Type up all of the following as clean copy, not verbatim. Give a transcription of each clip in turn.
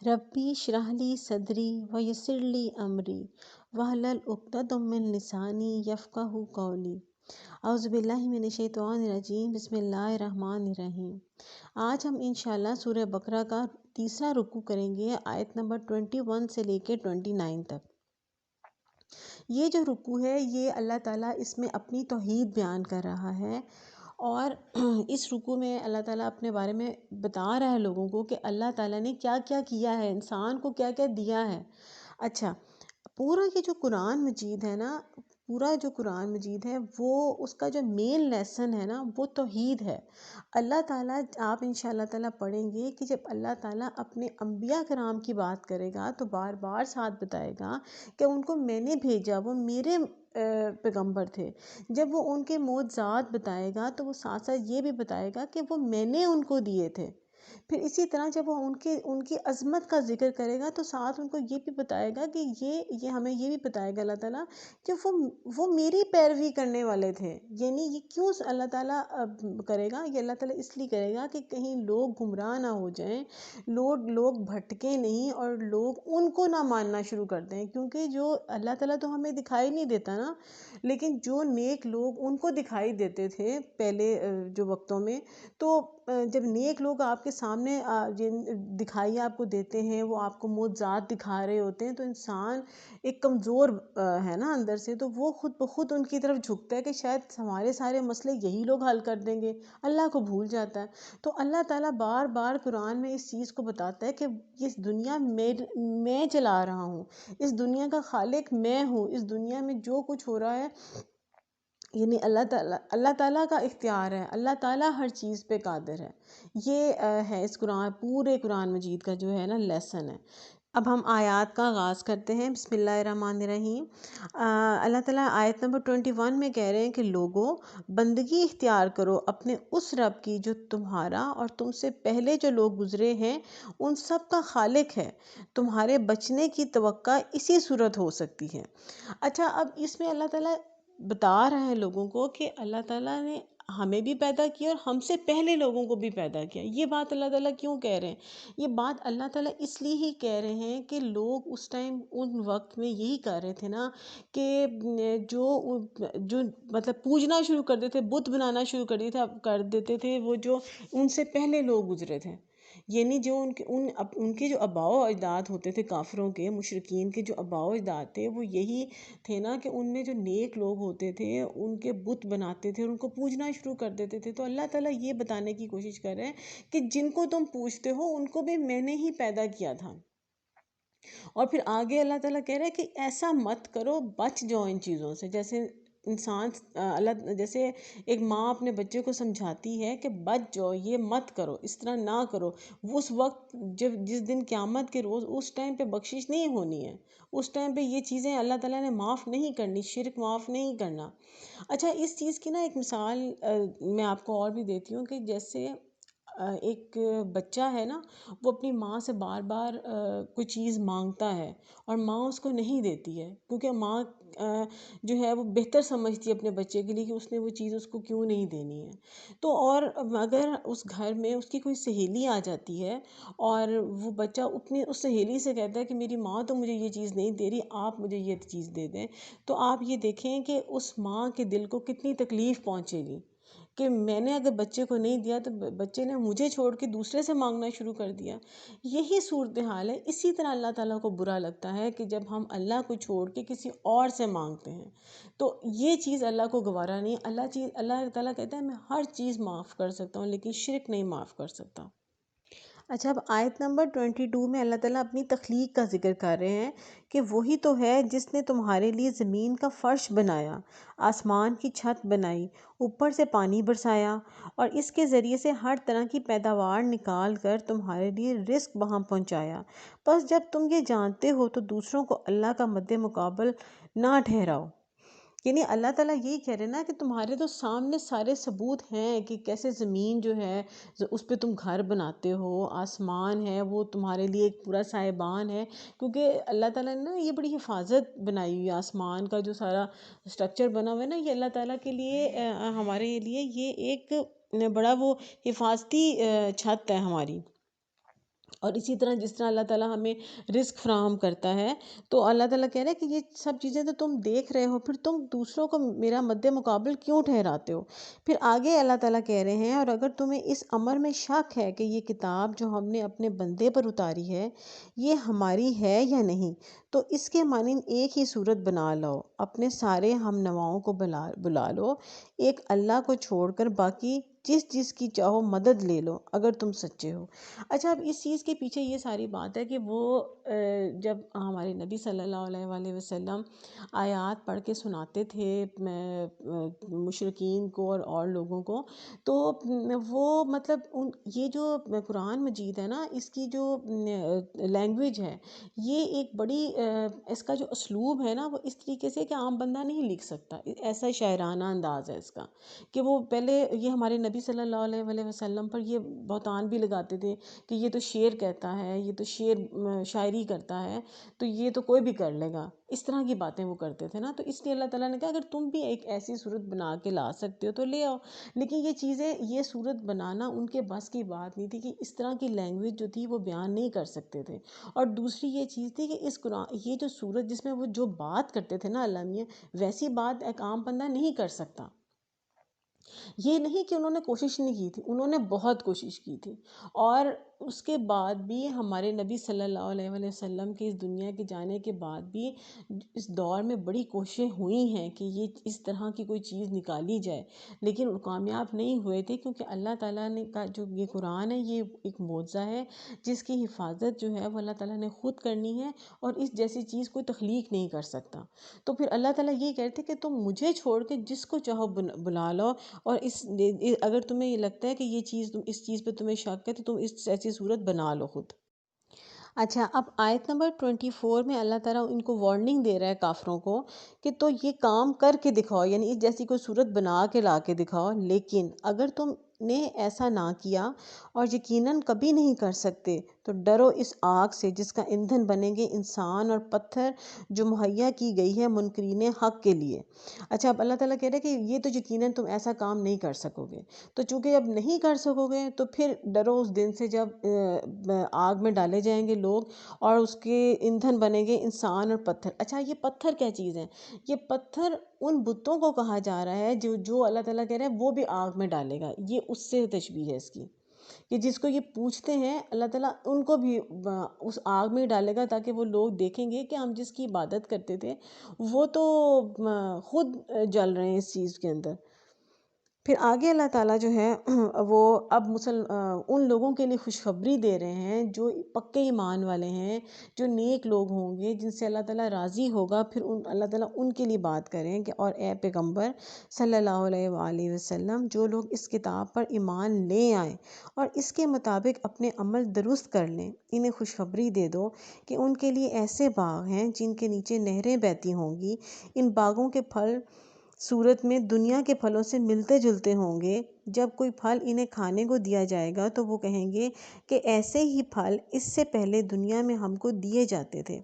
ربی اشرح لی صدری ویسر لی امری واحلل عقدۃ من لسانی یفقہوا قولی۔ اعوذ باللہ من الشیطان الرجیم، بسم اللہ الرحمن الرحیم۔ آج ہم انشاءاللہ سورہ بقرہ کا تیسرا رکوع کریں گے، آیت نمبر 21 سے لے کے 29 تک۔ یہ جو رکوع ہے یہ اللہ تعالیٰ اس میں اپنی توحید بیان کر رہا ہے، اور اس رکوع میں اللہ تعالیٰ اپنے بارے میں بتا رہا ہے لوگوں کو کہ اللہ تعالیٰ نے کیا کیا کیا ہے، انسان کو کیا کیا دیا ہے۔ اچھا، پورا یہ جو قرآن مجید ہے نا، پورا جو قرآن مجید ہے وہ اس کا جو مین لیسن ہے نا وہ توحید ہے۔ اللہ تعالیٰ، آپ انشاءاللہ تعالیٰ پڑھیں گے کہ جب اللہ تعالیٰ اپنے انبیاء کرام کی بات کرے گا تو بار بار ساتھ بتائے گا کہ ان کو میں نے بھیجا، وہ میرے پیغمبر تھے۔ جب وہ ان کے معجزات بتائے گا تو وہ ساتھ ساتھ یہ بھی بتائے گا کہ وہ میں نے ان کو دیے تھے۔ پھر اسی طرح جب وہ ان کی عظمت کا ذکر کرے گا تو ساتھ ان کو یہ بھی بتائے گا کہ یہ ہمیں یہ بھی بتائے گا اللہ تعالیٰ کہ وہ میری پیروی کرنے والے تھے۔ یعنی یہ کیوں اللہ تعالیٰ کرے گا؟ یہ اللہ تعالیٰ اس لیے کرے گا کہ کہیں لوگ گمراہ نہ ہو جائیں، لوگ بھٹکے نہیں اور لوگ ان کو نہ ماننا شروع کر دیں، کیونکہ جو اللہ تعالیٰ تو ہمیں دکھائی نہیں دیتا نا، لیکن جو نیک لوگ ان کو دکھائی دیتے تھے پہلے جو وقتوں میں۔ تو جب نیک لوگ آپ کے سامنے دکھائی آپ کو دیتے ہیں، وہ آپ کو معجزات دکھا رہے ہوتے ہیں، تو انسان ایک کمزور ہے نا اندر سے، تو وہ خود بخود ان کی طرف جھکتا ہے کہ شاید ہمارے سارے مسئلے یہی لوگ حل کر دیں گے، اللہ کو بھول جاتا ہے۔ تو اللہ تعالیٰ بار بار قرآن میں اس چیز کو بتاتا ہے کہ اس دنیا میں چلا رہا ہوں، اس دنیا کا خالق میں ہوں، اس دنیا میں جو کچھ ہو رہا ہے یعنی اللہ تعالیٰ کا اختیار ہے، اللہ تعالیٰ ہر چیز پہ قادر ہے۔ یہ ہے اس پورے قرآن مجید کا جو ہے نا لیسن ہے۔ اب ہم آیات کا آغاز کرتے ہیں، بسم اللہ الرحمن الرحیم۔ اللہ تعالیٰ آیت نمبر 21 میں کہہ رہے ہیں کہ لوگوں، بندگی اختیار کرو اپنے اس رب کی جو تمہارا اور تم سے پہلے جو لوگ گزرے ہیں ان سب کا خالق ہے، تمہارے بچنے کی توقع اسی صورت ہو سکتی ہے۔ اچھا، اب اس میں اللہ تعالیٰ بتا رہے ہیں لوگوں کو کہ اللہ تعالیٰ نے ہمیں بھی پیدا کیا اور ہم سے پہلے لوگوں کو بھی پیدا کیا۔ یہ بات اللہ تعالیٰ کیوں کہہ رہے ہیں؟ یہ بات اللہ تعالیٰ اس لیے ہی کہہ رہے ہیں کہ لوگ اس ٹائم ان وقت میں یہی کر رہے تھے نا کہ جو مطلب پوجنا شروع کر دیتے تھے، بت بنانا شروع کر دیتے تھے وہ جو ان سے پہلے لوگ گزرے تھے، یعنی جو ان کے جو آباء و اجداد ہوتے تھے، کافروں کے، مشرکین کے جو آباء و اجداد تھے، وہ یہی تھے نا کہ ان میں جو نیک لوگ ہوتے تھے ان کے بت بناتے تھے، ان کو پوجنا شروع کر دیتے تھے۔ تو اللہ تعالیٰ یہ بتانے کی کوشش کر رہے ہیں کہ جن کو تم پوجتے ہو ان کو بھی میں نے ہی پیدا کیا تھا۔ اور پھر آگے اللہ تعالیٰ کہہ رہے ہیں کہ ایسا مت کرو، بچ جاؤ ان چیزوں سے۔ جیسے جیسے ایک ماں اپنے بچے کو سمجھاتی ہے کہ بچ جاؤ، یہ مت کرو، اس طرح نہ کرو۔ اس وقت جس دن قیامت کے روز اس ٹائم پہ بخشش نہیں ہونی ہے، اس ٹائم پہ یہ چیزیں اللہ تعالیٰ نے معاف نہیں کرنی، شرک معاف نہیں کرنا۔ اچھا، اس چیز کی نا ایک مثال میں آپ کو اور بھی دیتی ہوں کہ جیسے ایک بچہ ہے نا، وہ اپنی ماں سے بار بار کوئی چیز مانگتا ہے اور ماں اس کو نہیں دیتی ہے، کیونکہ ماں جو ہے وہ بہتر سمجھتی ہے اپنے بچے کے لیے کہ اس نے وہ چیز اس کو کیوں نہیں دینی ہے۔ تو اور اگر اس گھر میں اس کی کوئی سہیلی آ جاتی ہے اور وہ بچہ اپنی اس سہیلی سے کہتا ہے کہ میری ماں تو مجھے یہ چیز نہیں دے رہی، آپ مجھے یہ چیز دے دیں، تو آپ یہ دیکھیں کہ اس ماں کے دل کو کتنی تکلیف پہنچے گی کہ میں نے اگر بچے کو نہیں دیا تو بچے نے مجھے چھوڑ کے دوسرے سے مانگنا شروع کر دیا۔ یہی صورتحال ہے۔ اسی طرح اللہ تعالیٰ کو برا لگتا ہے کہ جب ہم اللہ کو چھوڑ کے کسی اور سے مانگتے ہیں، تو یہ چیز اللہ کو گوارا نہیں۔ اللہ تعالیٰ کہتا ہے میں ہر چیز معاف کر سکتا ہوں لیکن شرک نہیں معاف کر سکتا۔ اچھا، اب آیت نمبر 22 میں اللہ تعالیٰ اپنی تخلیق کا ذکر کر رہے ہیں کہ وہی تو ہے جس نے تمہارے لیے زمین کا فرش بنایا، آسمان کی چھت بنائی، اوپر سے پانی برسایا اور اس کے ذریعے سے ہر طرح کی پیداوار نکال کر تمہارے لیے رزق وہاں پہنچایا۔ بس جب تم یہ جانتے ہو تو دوسروں کو اللہ کا مد مقابل نہ ٹھہراؤ۔ یعنی اللہ تعالیٰ یہی کہہ رہے ہیں نا کہ تمہارے تو سامنے سارے ثبوت ہیں کہ کیسے زمین جو ہے اس پہ تم گھر بناتے ہو، آسمان ہے وہ تمہارے لیے ایک پورا سائبان ہے، کیونکہ اللہ تعالیٰ نے نا یہ بڑی حفاظت بنائی ہوئی ہے، آسمان کا جو سارا اسٹرکچر بنا ہوا ہے نا، یہ اللہ تعالیٰ کے لیے ہمارے لیے یہ ایک بڑا وہ حفاظتی چھت ہے ہماری۔ اور اسی طرح جس طرح اللہ تعالیٰ ہمیں رزق فراہم کرتا ہے، تو اللہ تعالیٰ کہہ رہا ہے کہ یہ سب چیزیں تو تم دیکھ رہے ہو، پھر تم دوسروں کو میرا مد مقابل کیوں ٹھہراتے ہو؟ پھر آگے اللہ تعالیٰ کہہ رہے ہیں، اور اگر تمہیں اس امر میں شک ہے کہ یہ کتاب جو ہم نے اپنے بندے پر اتاری ہے یہ ہماری ہے یا نہیں، تو اس کے مانند ایک ہی صورت بنا لو، اپنے سارے ہم نواؤں کو بلا لو، ایک اللہ کو چھوڑ کر باقی جس کی چاہو مدد لے لو اگر تم سچے ہو۔ اچھا، اب اس چیز کے پیچھے یہ ساری بات ہے کہ وہ جب ہمارے نبی صلی اللہ علیہ وآلہ وسلم آیات پڑھ کے سناتے تھے مشرکین کو اور لوگوں کو، تو وہ مطلب یہ جو قرآن مجید ہے نا، اس کی جو لینگویج ہے، یہ ایک بڑی اس کا جو اسلوب ہے نا، وہ اس طریقے سے کہ عام بندہ نہیں لکھ سکتا، ایسا شاعرانہ انداز ہے اس کا کہ وہ پہلے یہ ہمارے نبی صلی اللہ علیہ وآلہ وسلم پر یہ بہتان بھی لگاتے تھے کہ یہ تو شعر کہتا ہے، یہ تو شاعری کرتا ہے، تو یہ تو کوئی بھی کر لے گا، اس طرح کی باتیں وہ کرتے تھے نا۔ تو اس لیے اللہ تعالیٰ نے کہا اگر تم بھی ایک ایسی صورت بنا کے لا سکتے ہو تو لے آؤ، لیکن یہ چیزیں، یہ صورت بنانا ان کے بس کی بات نہیں تھی کہ اس طرح کی لینگویج جو تھی وہ بیان نہیں کر سکتے تھے۔ اور دوسری یہ چیز تھی کہ اس قرآن، یہ جو صورت جس میں وہ جو بات کرتے تھے نا اللہ میاں، ویسی بات ایک عام بندہ نہیں کر سکتا۔ یہ نہیں کہ انہوں نے کوشش نہیں کی تھی، انہوں نے بہت کوشش کی تھی، اور اس کے بعد بھی ہمارے نبی صلی اللہ علیہ وآلہ وسلم کے اس دنیا کے جانے کے بعد بھی اس دور میں بڑی کوششیں ہوئی ہیں کہ یہ اس طرح کی کوئی چیز نکالی جائے، لیکن وہ کامیاب نہیں ہوئے تھے، کیونکہ اللہ تعالیٰ نے کا جو یہ قرآن ہے یہ ایک معجزہ ہے جس کی حفاظت جو ہے وہ اللہ تعالیٰ نے خود کرنی ہے، اور اس جیسی چیز کوئی تخلیق نہیں کر سکتا۔ تو پھر اللہ تعالیٰ یہ کہتے کہ تم مجھے چھوڑ کے جس کو چاہو بلا لو، اور اگر تمہیں یہ لگتا ہے کہ یہ چیز، اس چیز پہ تمہیں شک ہے، تو تم اس ایسی صورت بنا لو خود۔ اچھا، اب آیت نمبر 24 میں اللہ تعالیٰ ان کو وارننگ دے رہا ہے کافروں کو کہ تو یہ کام کر کے دکھاؤ، یعنی اس جیسی کوئی صورت بنا کے لا کے دکھاؤ، لیکن اگر تم نے ایسا نہ کیا اور یقیناً کبھی نہیں کر سکتے تو ڈرو اس آگ سے جس کا ایندھن بنیں گے انسان اور پتھر، جو مہیا کی گئی ہے منکرین حق کے لیے۔ اچھا، اب اللہ تعالیٰ کہہ رہے ہیں کہ یہ تو یقیناً تم ایسا کام نہیں کر سکو گے، تو چونکہ جب نہیں کر سکو گے تو پھر ڈرو اس دن سے جب آگ میں ڈالے جائیں گے لوگ اور اس کے ایندھن بنیں گے انسان اور پتھر۔ اچھا، یہ پتھر کیا چیز ہے؟ یہ پتھر ان بتوں کو کہا جا رہا ہے جو اللہ تعالیٰ کہہ رہے ہیں وہ بھی آگ میں ڈالے گا، یہ اس سے تشبیہ ہے اس کی، کہ جس کو یہ پوچھتے ہیں اللہ تعالیٰ ان کو بھی اس آگ میں ڈالے گا، تاکہ وہ لوگ دیکھیں گے کہ ہم جس کی عبادت کرتے تھے وہ تو خود جل رہے ہیں اس چیز کے اندر۔ پھر آگے اللہ تعالیٰ جو ہے وہ اب ان لوگوں کے لیے خوشخبری دے رہے ہیں جو پکے ایمان والے ہیں، جو نیک لوگ ہوں گے، جن سے اللہ تعالیٰ راضی ہوگا۔ پھر اللہ تعالیٰ ان کے لیے بات کریں کہ اور اے پیغمبر صلی اللہ علیہ وآلہ وسلم، جو لوگ اس کتاب پر ایمان لے آئیں اور اس کے مطابق اپنے عمل درست کر لیں، انہیں خوشخبری دے دو کہ ان کے لیے ایسے باغ ہیں جن کے نیچے نہریں بہتی ہوں گی، ان باغوں کے پھل صورت میں دنیا کے پھلوں سے ملتے جلتے ہوں گے۔ جب کوئی پھل انہیں کھانے کو دیا جائے گا تو وہ کہیں گے کہ ایسے ہی پھل اس سے پہلے دنیا میں ہم کو دیے جاتے تھے۔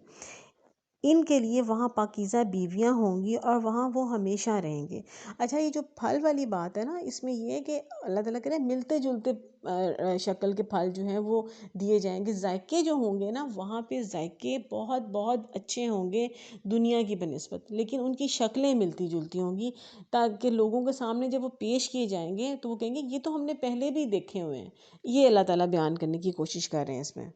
ان کے لیے وہاں پاکیزہ بیویاں ہوں گی اور وہاں وہ ہمیشہ رہیں گے۔ اچھا، یہ جو پھل والی بات ہے نا، اس میں یہ ہے کہ اللہ تعالیٰ کہہ رہے ہیں ملتے جلتے شکل کے پھل جو ہیں وہ دیے جائیں گے۔ ذائقے جو ہوں گے نا، وہاں پہ ذائقے بہت بہت اچھے ہوں گے دنیا کی بنسبت، لیکن ان کی شکلیں ملتی جلتی ہوں گی، تاکہ لوگوں کے سامنے جب وہ پیش کیے جائیں گے تو وہ کہیں گے یہ تو ہم نے پہلے بھی دیکھے ہوئے ہیں۔ یہ اللہ تعالیٰ بیان کرنے کی کوشش کر رہے ہیں اس میں۔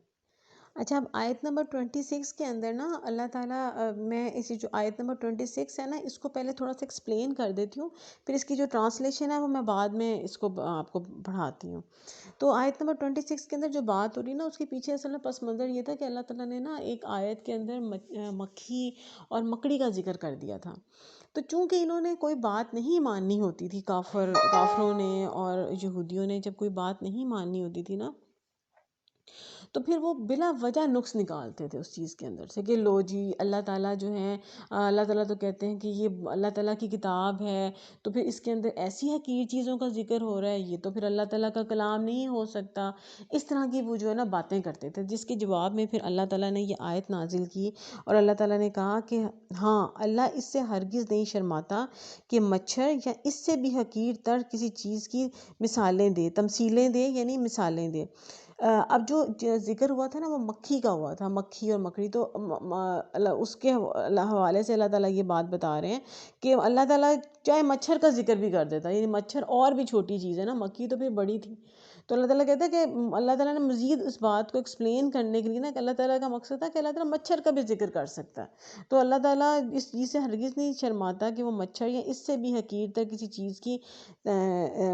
اچھا، اب آیت نمبر 26 کے اندر نا اللہ تعالیٰ، میں اسی جو آیت نمبر 26 ہے نا، اس کو پہلے تھوڑا سا ایکسپلین کر دیتی ہوں، پھر اس کی جو ٹرانسلیشن ہے وہ میں بعد میں اس کو آپ کو پڑھاتی ہوں۔ تو آیت نمبر 26 کے اندر جو بات ہو رہی ہے نا، اس کے پیچھے اصل میں پس منظر یہ تھا کہ اللہ تعالیٰ نے نا ایک آیت کے اندر مکھی اور مکڑی کا ذکر کر دیا تھا۔ تو چونکہ انہوں نے کوئی بات نہیں ماننی ہوتی تھی، کافروں نے اور یہودیوں نے جب کوئی بات نہیں ماننی ہوتی تھی نا، تو پھر وہ بلا وجہ نقص نکالتے تھے اس چیز کے اندر سے کہ لو جی اللہ تعالیٰ جو ہیں، اللہ تعالیٰ تو کہتے ہیں کہ یہ اللہ تعالیٰ کی کتاب ہے، تو پھر اس کے اندر ایسی حقیر چیزوں کا ذکر ہو رہا ہے، یہ تو پھر اللہ تعالیٰ کا کلام نہیں ہو سکتا۔ اس طرح کی وہ جو ہے نا باتیں کرتے تھے، جس کے جواب میں پھر اللہ تعالیٰ نے یہ آیت نازل کی، اور اللہ تعالیٰ نے کہا کہ ہاں، اللہ اس سے ہرگز نہیں شرماتا کہ مچھر یا اس سے بھی حقیر تر کسی چیز کی مثالیں دے، تمثیلیں دے، یعنی مثالیں دے۔ اب جو ذکر ہوا تھا نا وہ مکھی کا ہوا تھا، مکھی اور مکڑی، تو اس کے حوالے سے اللہ تعالیٰ یہ بات بتا رہے ہیں کہ اللہ تعالیٰ چاہے مچھر کا ذکر بھی کر دیتا ہے، یعنی مچھر اور بھی چھوٹی چیز ہے نا، مکھی تو پھر بڑی تھی، تو اللہ تعالیٰ کہتا ہے کہ اللہ تعالیٰ نے مزید اس بات کو ایکسپلین کرنے کے لیے نا، کہ اللہ تعالیٰ کا مقصد تھا کہ اللہ تعالیٰ مچھر کا بھی ذکر کر سکتا ہے، تو اللہ تعالیٰ اس چیز سے ہرگز نہیں شرماتا کہ وہ مچھر یا اس سے بھی حقیر تر کسی چیز کی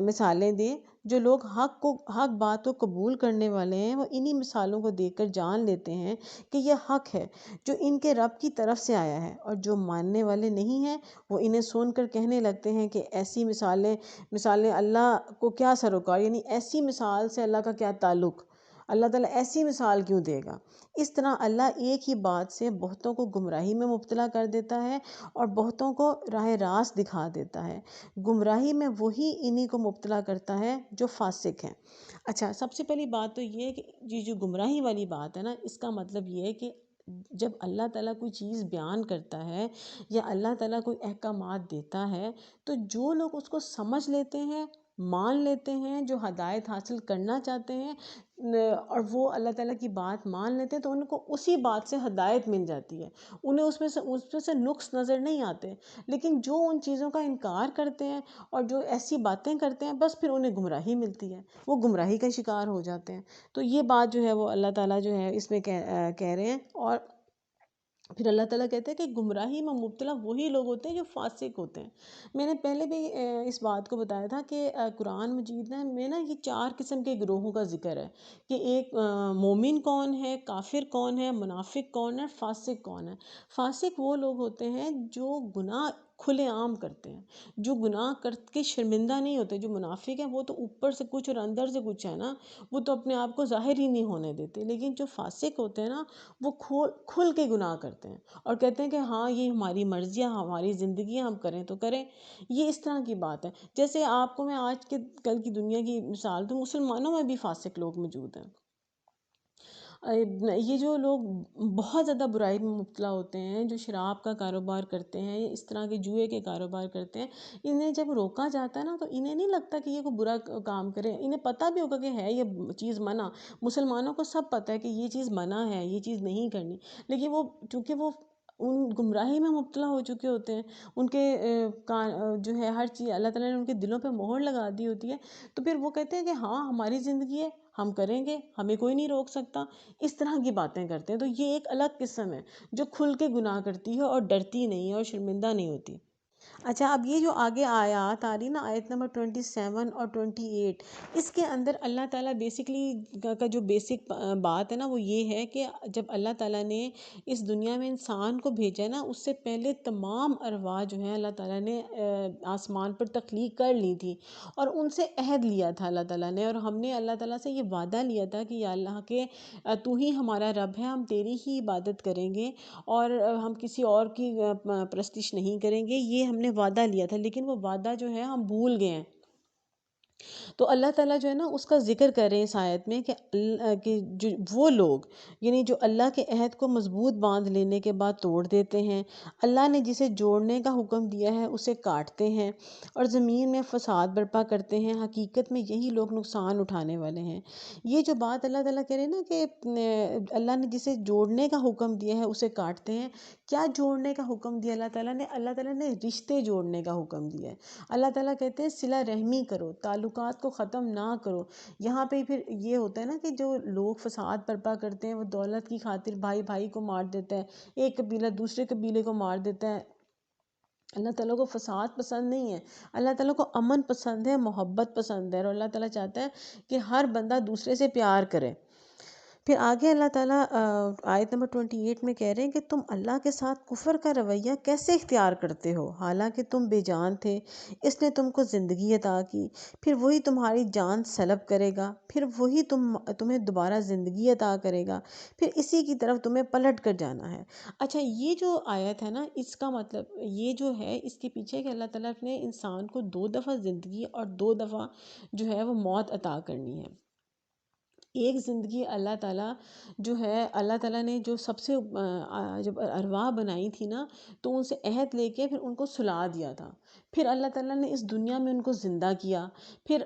مثالیں دے۔ جو لوگ حق بات کو قبول کرنے والے ہیں، وہ انہی مثالوں کو دیکھ کر جان لیتے ہیں کہ یہ حق ہے جو ان کے رب کی طرف سے آیا ہے، اور جو ماننے والے نہیں ہیں وہ انہیں سن کر کہنے لگتے ہیں کہ ایسی مثالیں اللہ کو کیا سروکار، یعنی ایسی مثال سے اللہ کا کیا تعلق، اللہ تعالیٰ ایسی مثال کیوں دے گا۔ اس طرح اللہ ایک ہی بات سے بہتوں کو گمراہی میں مبتلا کر دیتا ہے اور بہتوں کو راہ راست دکھا دیتا ہے۔ گمراہی میں وہی انہی کو مبتلا کرتا ہے جو فاسق ہیں۔ اچھا، سب سے پہلی بات تو یہ ہے کہ یہ جو گمراہی والی بات ہے نا، اس کا مطلب یہ ہے کہ جب اللہ تعالیٰ کوئی چیز بیان کرتا ہے یا اللہ تعالیٰ کوئی احکامات دیتا ہے، تو جو لوگ اس کو سمجھ لیتے ہیں، مان لیتے ہیں، جو ہدایت حاصل کرنا چاہتے ہیں اور وہ اللہ تعالیٰ کی بات مان لیتے ہیں، تو ان کو اسی بات سے ہدایت مل جاتی ہے، انہیں اس میں سے نقص نظر نہیں آتے۔ لیکن جو ان چیزوں کا انکار کرتے ہیں اور جو ایسی باتیں کرتے ہیں، بس پھر انہیں گمراہی ملتی ہے، وہ گمراہی کا شکار ہو جاتے ہیں۔ تو یہ بات جو ہے وہ اللہ تعالیٰ جو ہے اس میں کہہ رہے ہیں، اور پھر اللہ تعالیٰ کہتے ہیں کہ گمراہی میں مبتلا وہی لوگ ہوتے ہیں جو فاسق ہوتے ہیں۔ میں نے پہلے بھی اس بات کو بتایا تھا کہ قرآن مجید میں نا یہ 4 قسم کے گروہوں کا ذکر ہے، کہ ایک مومن کون ہے، کافر کون ہے، منافق کون ہے، فاسق کون ہے۔ فاسق وہ لوگ ہوتے ہیں جو گناہ کھلے عام کرتے ہیں، جو گناہ کر کے شرمندہ نہیں ہوتے۔ جو منافق ہیں وہ تو اوپر سے کچھ اور اندر سے کچھ ہے نا، وہ تو اپنے آپ کو ظاہر ہی نہیں ہونے دیتے، لیکن جو فاسق ہوتے ہیں نا، وہ کھل کے گناہ کرتے ہیں اور کہتے ہیں کہ ہاں یہ ہماری مرضی ہے، ہماری زندگی ہے، ہم کریں تو کریں۔ یہ اس طرح کی بات ہے۔ جیسے آپ کو میں آج کے کل کی دنیا کی مثال دوں، مسلمانوں میں بھی فاسق لوگ موجود ہیں۔ یہ جو لوگ بہت زیادہ برائی میں مبتلا ہوتے ہیں، جو شراب کا کاروبار کرتے ہیں، اس طرح کے جوئے کے کاروبار کرتے ہیں، انہیں جب روکا جاتا ہے نا، تو انہیں نہیں لگتا کہ یہ کوئی برا کام کرے، انہیں پتہ بھی ہوگا کہ ہے یہ چیز منع، مسلمانوں کو سب پتہ ہے کہ یہ چیز منع ہے، یہ چیز نہیں کرنی، لیکن وہ چونکہ وہ ان گمراہی میں مبتلا ہو چکے ہوتے ہیں، ان کے جو ہے ہر چیز اللہ تعالیٰ نے ان کے دلوں پہ مہر لگا دی ہوتی ہے، تو پھر وہ کہتے ہیں کہ ہاں ہماری زندگی ہے، ہم کریں گے، ہمیں کوئی نہیں روک سکتا، اس طرح کی باتیں کرتے ہیں۔ تو یہ ایک الگ قسم ہے جو کھل کے گناہ کرتی ہے اور ڈرتی نہیں ہے اور شرمندہ نہیں ہوتی۔ اچھا، اب یہ جو آگے آیات آ رہی نا، آیت نمبر 27 اور 28، اس کے اندر اللہ تعالیٰ بیسکلی کا جو بیسک بات ہے نا، وہ یہ ہے کہ جب اللہ تعالیٰ نے اس دنیا میں انسان کو بھیجا ہے نا، اس سے پہلے تمام ارواح جو ہیں اللہ تعالیٰ نے آسمان پر تخلیق کر لی تھی، اور ان سے عہد لیا تھا اللہ تعالیٰ نے، اور ہم نے اللہ تعالیٰ سے یہ وعدہ لیا تھا کہ یا اللہ کہ تو ہی ہمارا رب ہے، ہم تیری ہی عبادت کریں گے اور ہم کسی اور کی پرستش نہیں کریں گے، یہ ہم نے وعدہ لیا تھا، لیکن وہ وعدہ جو ہے ہم بھول گئے ہیں۔ تو اللہ تعالیٰ جو ہے نا اس کا ذکر کر رہے ہیں اس آیت میں کہ جو وہ لوگ، یعنی جو اللہ کے عہد کو مضبوط باندھ لینے کے بعد توڑ دیتے ہیں، اللہ نے جسے جوڑنے کا حکم دیا ہے اسے کاٹتے ہیں اور زمین میں فساد برپا کرتے ہیں، حقیقت میں یہی لوگ نقصان اٹھانے والے ہیں۔ یہ جو بات اللہ تعالیٰ کہہ رہے ہیں نا کہ اللہ نے جسے جوڑنے کا حکم دیا ہے اسے کاٹتے ہیں، کیا جوڑنے کا حکم دیا اللہ تعالیٰ نے رشتے جوڑنے کا حکم دیا ہے۔ اللہ تعالیٰ کہتے ہیں صلہ رحمی کرو، تعلقات کو ختم نہ کرو۔ یہاں پہ پھر یہ ہوتا ہے نا کہ جو لوگ فساد برپا کرتے ہیں، وہ دولت کی خاطر بھائی بھائی کو مار دیتا ہے، ایک قبیلہ دوسرے قبیلے کو مار دیتا ہے۔ اللہ تعالیٰ کو فساد پسند نہیں ہے، اللہ تعالیٰ کو امن پسند ہے، محبت پسند ہے، اور اللہ تعالیٰ چاہتا ہے کہ ہر بندہ دوسرے سے پیار کرے۔ پھر آگے اللہ تعالیٰ آیت نمبر 28 میں کہہ رہے ہیں کہ تم اللہ کے ساتھ کفر کا رویہ کیسے اختیار کرتے ہو، حالانکہ تم بے جان تھے، اس نے تم کو زندگی عطا کی، پھر وہی تمہاری جان سلب کرے گا، پھر وہی تمہیں دوبارہ زندگی عطا کرے گا، پھر اسی کی طرف تمہیں پلٹ کر جانا ہے۔ اچھا، یہ جو آیت ہے نا، اس کا مطلب یہ جو ہے، اس کے پیچھے کہ اللہ تعالیٰ نے انسان کو 2 دفعہ زندگی اور 2 دفعہ جو ہے وہ موت عطا کرنی ہے۔ ایک زندگی اللہ تعالیٰ جو ہے، اللہ تعالیٰ نے جو سب سے جب ارواح بنائی تھی نا، تو ان سے عہد لے کے پھر ان کو سلا دیا تھا. پھر اللہ تعالیٰ نے اس دنیا میں ان کو زندہ کیا. پھر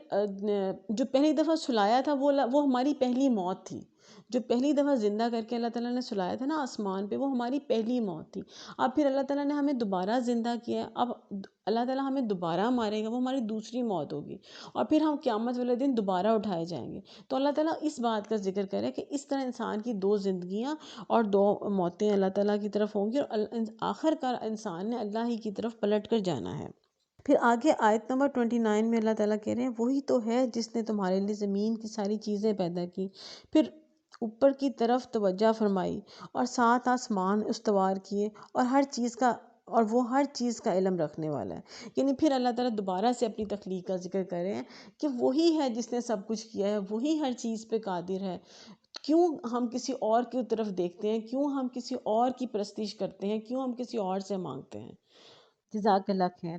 جو پہلی دفعہ سلایا تھا وہ ہماری پہلی موت تھی. جو پہلی دفعہ زندہ کر کے اللہ تعالیٰ نے سلایا تھا نا آسمان پہ، وہ ہماری پہلی موت تھی. اب پھر اللہ تعالیٰ نے ہمیں دوبارہ زندہ کیا ہے. اب اللہ تعالیٰ ہمیں دوبارہ مارے گا، وہ ہماری دوسری موت ہوگی، اور پھر ہم قیامت والے دن دوبارہ اٹھائے جائیں گے. تو اللہ تعالیٰ اس بات کا ذکر کرے کہ اس طرح انسان کی دو زندگیاں اور دو موتیں اللہ تعالیٰ کی طرف ہوں گی، اور آخر کار انسان نے اللہ ہی کی طرف پلٹ کر جانا ہے. پھر آگے آیت نمبر 29 میں اللہ تعالیٰ کہہ رہے ہیں وہی تو ہے جس نے تمہارے لیے زمین کی ساری چیزیں پیدا کی، پھر اوپر کی طرف توجہ فرمائی، اور 7 آسمان استوار کیے، اور وہ ہر چیز کا علم رکھنے والا ہے. یعنی پھر اللہ تعالیٰ دوبارہ سے اپنی تخلیق کا ذکر کر رہے ہیں کہ وہی ہے جس نے سب کچھ کیا ہے، وہی ہر چیز پہ قادر ہے. کیوں ہم کسی اور کی طرف دیکھتے ہیں؟ کیوں ہم کسی اور کی پرستش کرتے ہیں؟ کیوں ہم کسی اور سے مانگتے ہیں؟ جزاک اللہ خیر.